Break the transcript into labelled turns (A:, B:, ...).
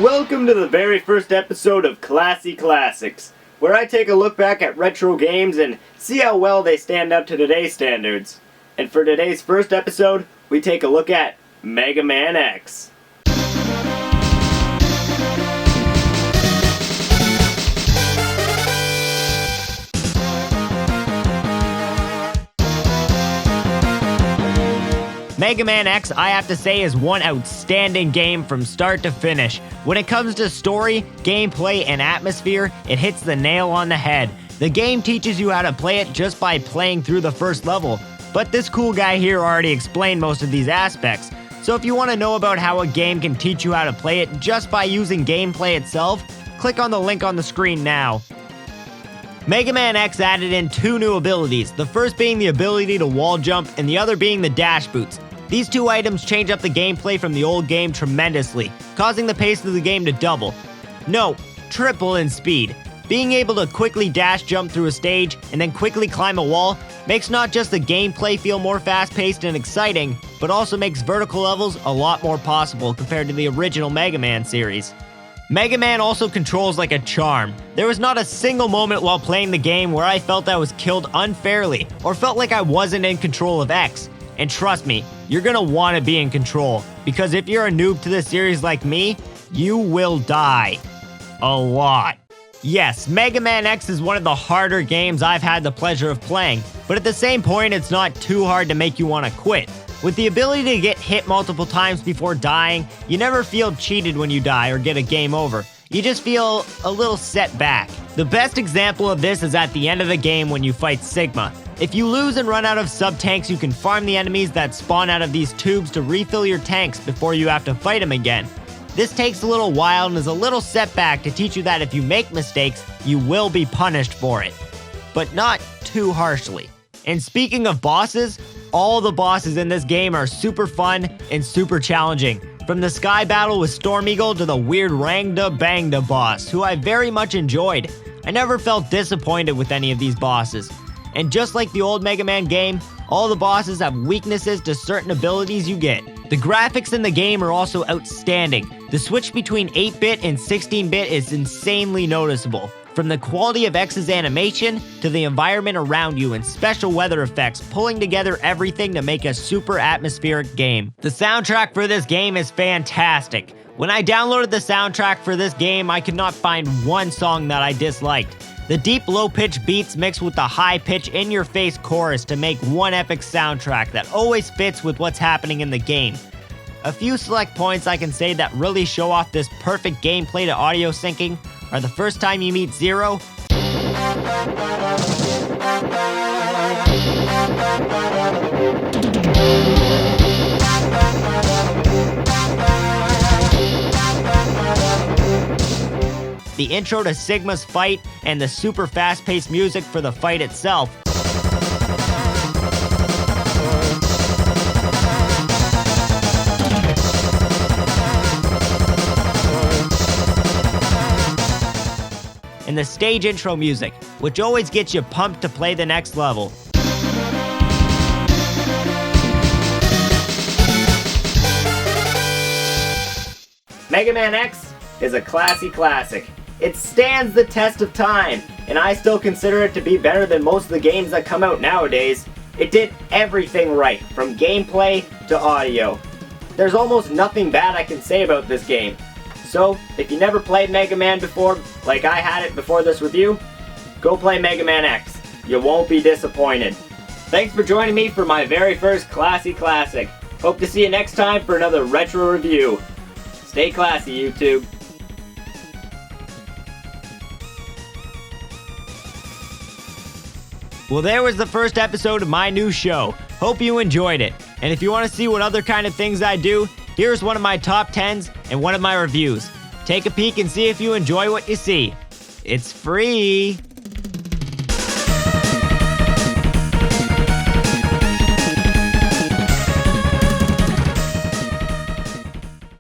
A: Welcome to the very first episode of Classy Classics, where I take a look back at retro games and see how well they stand up to today's standards. And for today's first episode, we take a look at Megaman X.
B: Megaman X, I have to say, is one outstanding game from start to finish. When it comes to story, gameplay, and atmosphere, it hits the nail on the head. The game teaches you how to play it just by playing through the first level, but this cool guy here already explained most of these aspects. So if you want to know about how a game can teach you how to play it just by using gameplay itself, click on the link on the screen now. Megaman X added in two new abilities, the first being the ability to wall jump and the other being the dash boots. These two items change up the gameplay from the old game tremendously, causing the pace of the game to double. No, triple in speed. Being able to quickly dash jump through a stage and then quickly climb a wall makes not just the gameplay feel more fast-paced and exciting, but also makes vertical levels a lot more possible compared to the original Mega Man series. Mega Man also controls like a charm. There was not a single moment while playing the game where I felt I was killed unfairly or felt like I wasn't in control of X. And trust me, you're gonna want to be in control, because if you're a noob to this series like me, you will die. A lot. Yes, Mega Man X is one of the harder games I've had the pleasure of playing, but at the same point, it's not too hard to make you want to quit. With the ability to get hit multiple times before dying, you never feel cheated when you die or get a game over. You just feel a little set back. The best example of this is at the end of the game when you fight Sigma. If you lose and run out of sub-tanks, you can farm the enemies that spawn out of these tubes to refill your tanks before you have to fight them again. This takes a little while and is a little setback to teach you that if you make mistakes, you will be punished for it. But not too harshly. And speaking of bosses, all the bosses in this game are super fun and super challenging. From the sky battle with Storm Eagle to the weird Rangda Bangda boss, who I very much enjoyed. I never felt disappointed with any of these bosses. And just like the old Mega Man game, all the bosses have weaknesses to certain abilities you get. The graphics in the game are also outstanding. The switch between 8-bit and 16-bit is insanely noticeable. From the quality of X's animation to the environment around you and special weather effects, pulling together everything to make a super atmospheric game. The soundtrack for this game is fantastic. When I downloaded the soundtrack for this game, I could not find one song that I disliked. The deep low-pitch beats mixed with the high-pitch in-your-face chorus to make one epic soundtrack that always fits with what's happening in the game. A few select points I can say that really show off this perfect gameplay to audio syncing are the first time you meet Zero, the intro to Sigma's fight, and the super fast-paced music for the fight itself. And the stage intro music, which always gets you pumped to play the next level.
A: Mega Man X is a classy classic. It stands the test of time, and I still consider it to be better than most of the games that come out nowadays. It did everything right, from gameplay to audio. There's almost nothing bad I can say about this game. So, if you never played Mega Man before, like I had it before this review, go play Mega Man X. You won't be disappointed. Thanks for joining me for my very first Classy Classic. Hope to see you next time for another retro review. Stay classy, YouTube.
B: Well, there was the first episode of my new show. Hope you enjoyed it. And if you want to see what other kind of things I do, here's one of my top 10s and one of my reviews. Take a peek and see if you enjoy what you see. It's free.